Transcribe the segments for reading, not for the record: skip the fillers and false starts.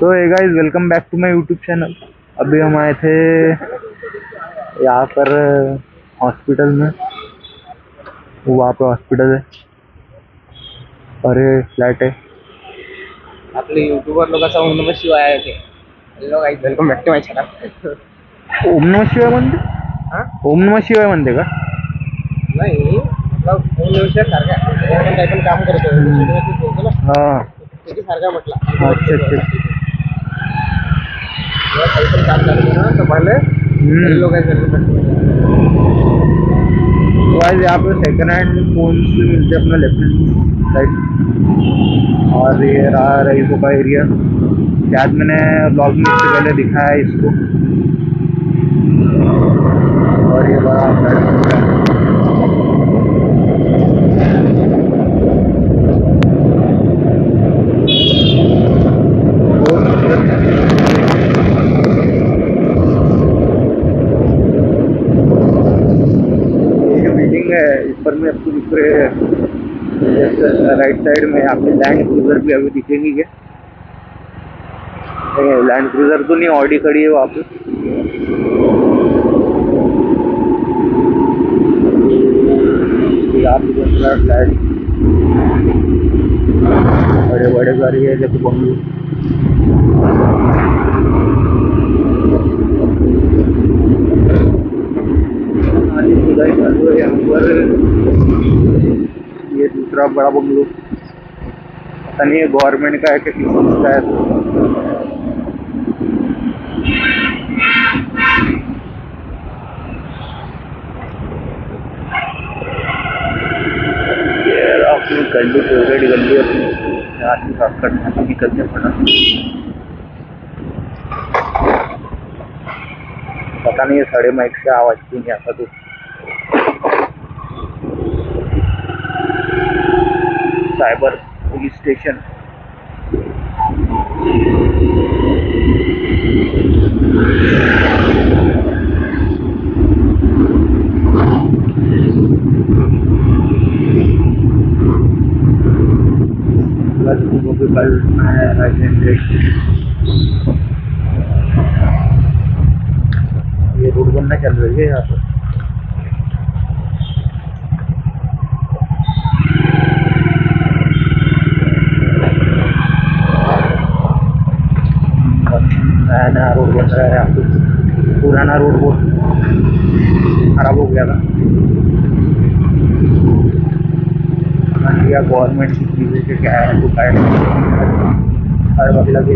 So hey guys, welcome back to my YouTube channel. अभी हम आए थे यहाँ पर हॉस्पिटल में। वहाँ पे हॉस्पिटल है और ये फ्लैट है। आपले युट्यूबर लोकांचा ओम नमः शिवाय आहे ते. Hello guys, welcome back to my channel. ओम नमः शिवाय म्हणते? हां ओम नमः शिवाय म्हणते का? नाही, मतलब ओम नमः शिवाय सारखा आपण काही पण काम करतो बोलतो ना, हाँ। त्याची सारखा म्हटला. अच्छा अच्छा। काही पण काम करतो ना तर पहिले hello guys, welcome back to my channel. Guys, यहाँ पे सेकंड हैंड फोन भी मिलते हैं अपना लेफ्ट साइड। और ये रहा रईसों का एरिया। शायद मैंने ब्लॉग में इससे पहले दिखाया है इसको। और ये बड़ा बिल्डिंग है। इस पर में आपको दिख रहे हैं राइट साइड में आपके लैंड क्रूजर भी अभी दिखेंगी क्या? लैंड क्रूजर तो नहीं, ऑडी खड़ी है वहाँ पे। आप फ्लैट बड़े बड़े घर है जैसे बंगलू। यहाँ पर ये दूसरा बड़ा बंगलो, पता नहीं है गवर्नमेंट का है कि किसी का है। अपनी गली फेवरेट गली अपनी यहाँ से साफ करना निकलते पड़ा। पता नहीं है साढ़े माइक से आवाज क्यों नहीं आता। तो साइबर पुलिस स्टेशन। ये रोड बनना चल रही है यहाँ पर। नया रोड बन रहा है यहाँ पे। पुराना रोड बहुत खराब हो गया था। या गवर्नमेंट की चीज़ें से क्या है तो क्या हर वक्त लगे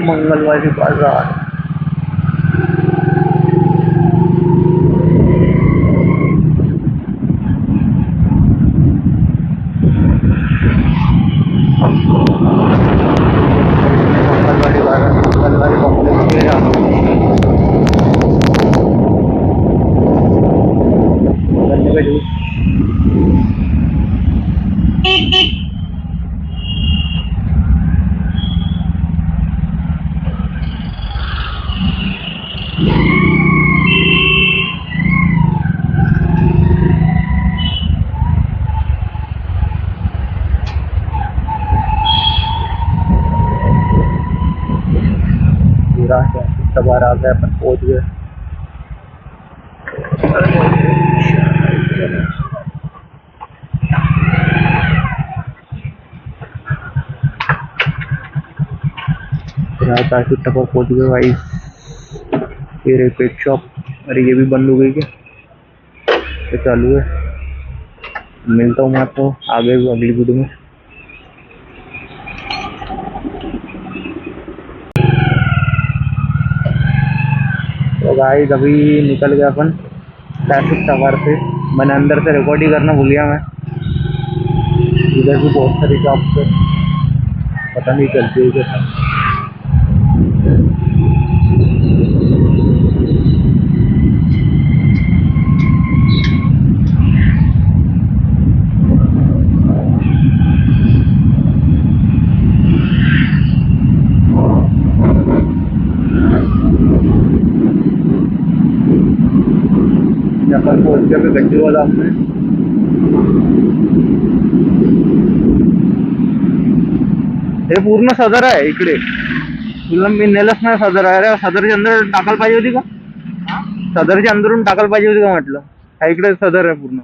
मंगलवार बाजार। बार आ गए, अपन पहुंच गए। टपा पहुंच गए भाई। ये रही पेट शॉप। अरे ये भी बंद हो गई क्या? तो चालू है। मिलता हूँ मैं आपको आगे अगली वीडियो में। तो गाइस, अभी निकल गया अपन ट्रैफिक टावर से। मैंने अंदर से रिकॉर्ड ही करना भूल गया मैं। इधर भी बहुत सारी शॉप्स है, पता नहीं चलती है क्या। रुपये में गड्डी गोदाम में। हे पूर्ण सदर आहे इकडे, तुला मी नेलंच नाही सदर. अरे सदरच्या अंदर टाकायला पाहिजे होती का? सदरच्या अंदरून टाकायला पाहिजे होती का म्हटलं? हा इकडे सदर आहे पूर्ण.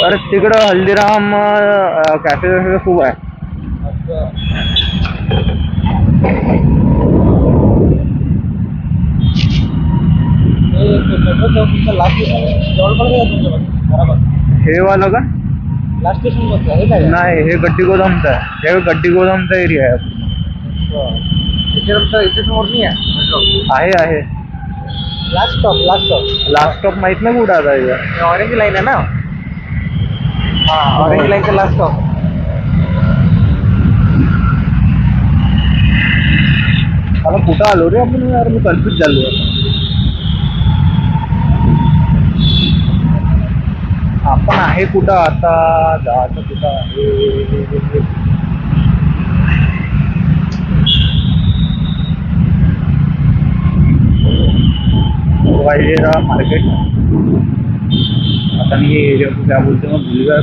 अरे तिकडं हल्दीराम कॅफे वगैरे खूप आहे. हे वाला का? लास्ट स्टेशन बसतं हे काय? नाही, हे गड्डी गोदामचं आहे. हे गड्डी गोदामचा एरिया आहे. इथे समोर नाही आहे. आहे. लास्ट स्टॉप माहित नाही कुठं आता हे. ऑरेंज लाईन आहे ना? हा, ऑरेंज लाईनचा लास्ट स्टॉप. आता कुठं आलो रे आपण यार? मी कन्फ्युज झालो. आपण आहे कुठं आता? जायचं कुठं आहे? मार्केट. आता मी ये एरिया को क्या बोलते हैं, भूल गया.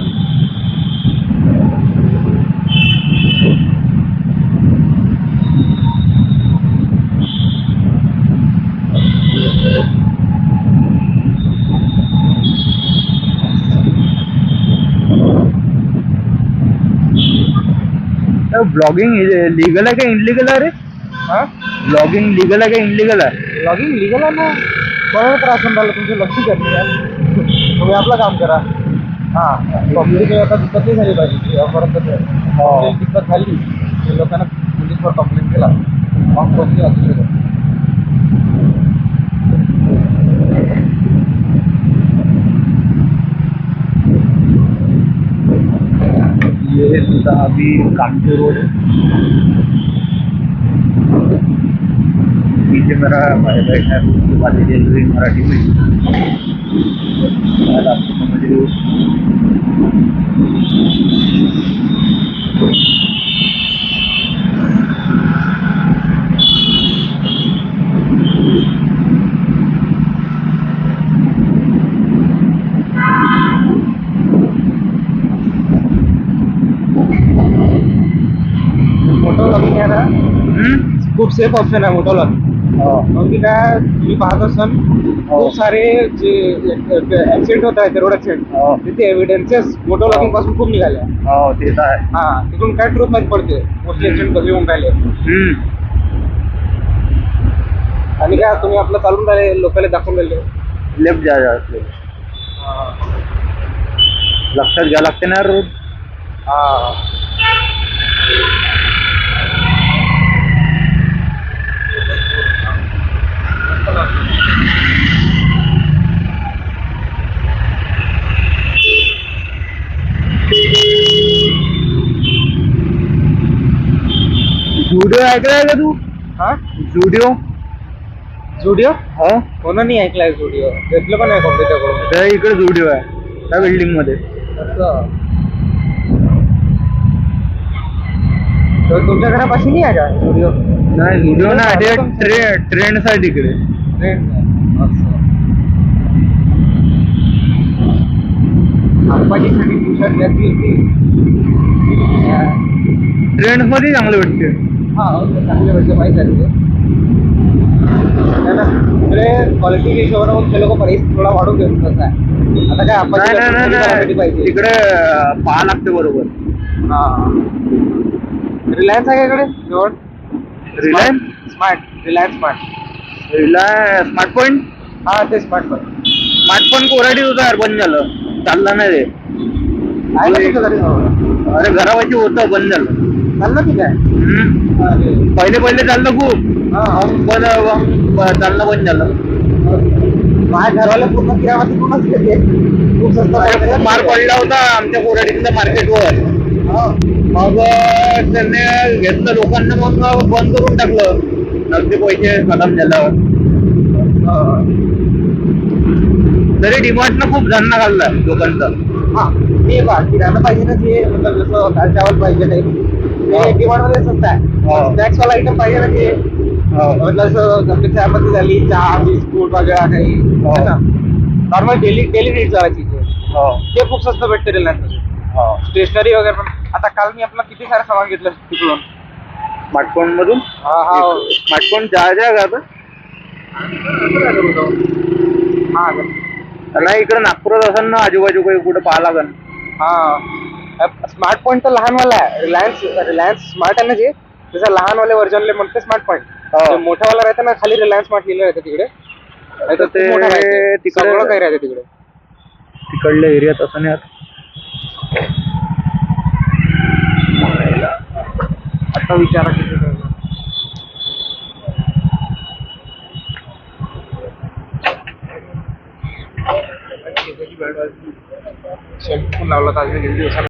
ब्लॉगिंग लीगल आहे का इनलिगल आहे रे? ब्लॉगिंग लीगल आहे का इनलिगल आहे? लॉगिंग लीगल आहे ना. कोणाला त्रास होऊन राहिला? तुमचं लक्ष द्या तुम्ही आपलं काम करा. हा, पब्लिक आता दिक्कत नाही झाली पाहिजे. परत दिक्कत झाली की लोकांना पोलीसवर कंप्लेंट केला मग कोणती असू शकत. ये सुधा अभी कामठी रोड है. पीछे मेरा भाई बैठा है, उसकी बातें चल रही मराठी में. समझ रही हो? मोटो लॉगिंग आहे ना, खूप सेफ ऑप्शन आहे मोटो लॉगिंग. म्हणजे काय, तुम्ही पाहत असाल खूप सारे जे ऍक्सिडेंट होत आहेत, रोड ऍक्सिडेंट, तिथे एव्हिडन्सेस मोटो लॉगिंग पासून खूप निघाले. ते तर आहे. हा, तिथून काय ट्रूथ माहिती पडते मोस्टली ऍक्सिडेंट कधी होऊन राहिले. आणि काय तुम्ही आपलं चालून राहिले, लोकांना दाखवून राहिले लेफ्ट जायचं. लक्षात घ्या लागते ना रोड. जुडिओ ऐकलाय का तू? जुडिओ हा, कोणा नाही ऐकलाय जुडिओ? घेतलं पण आहे कॉम्प्युटर त्या इकडे जुडिओ आहे, त्या बिल्डिंग मध्ये. तर तुमच्या घरापाशी नाही आहे का जुडिओ? नाही, जुडिओ नाही, ट्रेंड साठी इकडे. आप्पाजीसाठी टी शर्ट घेतली होती. ट्रेंड मध्ये चांगले भेटते. हा, चांगले भेटते माहिती आहे. क्वालिटी हिशोबाने ते लोक प्राइस थोडा वाढून देत. कसं आहे आता काय, नाही तिकडे पाहा लागते बरोबर. हा, रिलायन्स आहे का इकडे जवळ? Reliance smart point. हा, ते स्मार्ट पॉइंट कोराडी होता यार, बंद झालं, चाललं नाही ते. अरे घरापाशी होतं, बंद झालं. चाललं की काय? पहिले चाललं खूप, चालणं बंद झालं. माझ्या घरवाले पूर्ण किराणाची पूर्णच घेते. खूप स्वस्त मार पडला होता आमच्या कोराडीतल्या मार्केटवर. मग त्यांनी घेतलं लोकांना, मग बंद करून टाकलं. नगदी पैसे खतम झाल्यावर. तरी डिमांडनं खूप झन्ना घालला लोकांचा. हा, ते किराणा पाहिजे ना, ते मतलब जसं दाल चावल पाहिजे नाही, ते डिमांड मध्ये स्वस्त आहे. स्नॅक्स वाला आयटम पाहिजे ना, ते म्हटलं असं आपली चहापत्ती झाली, चहा बिस्कुट वगैरे काही है ना, नॉर्मल डेली नीड लावायची ते खूप स्वस्त भेटते रिलायन्स मध्ये. स्टेशनरी वगैरे पण आता काल मी आपला किती सारं सामान घेतलं तिकडून. स्मार्टफोन मधून हा स्मार्टफोन ज्या का हा नाही इकडे नागपुरात असेल ना आजूबाजू काही कुठं पाहा लागेल. हा स्मार्ट पॉईंट तर लहानवाला आहे. रिलायन्स स्मार्ट आहे ना जे, त्याचा लहानवाले व्हर्जनले म्हणते स्मार्ट पॉईंट. मोठ्यावाला राहते ना खाली रिलायन्स स्मार्ट लिहिलं राहते तिकडे. तर ते मोठा राहते तिकडे सगळं काही राहते तिकडे. तिकडल्या एरियात असं नाही आता विचारा किती लावला तर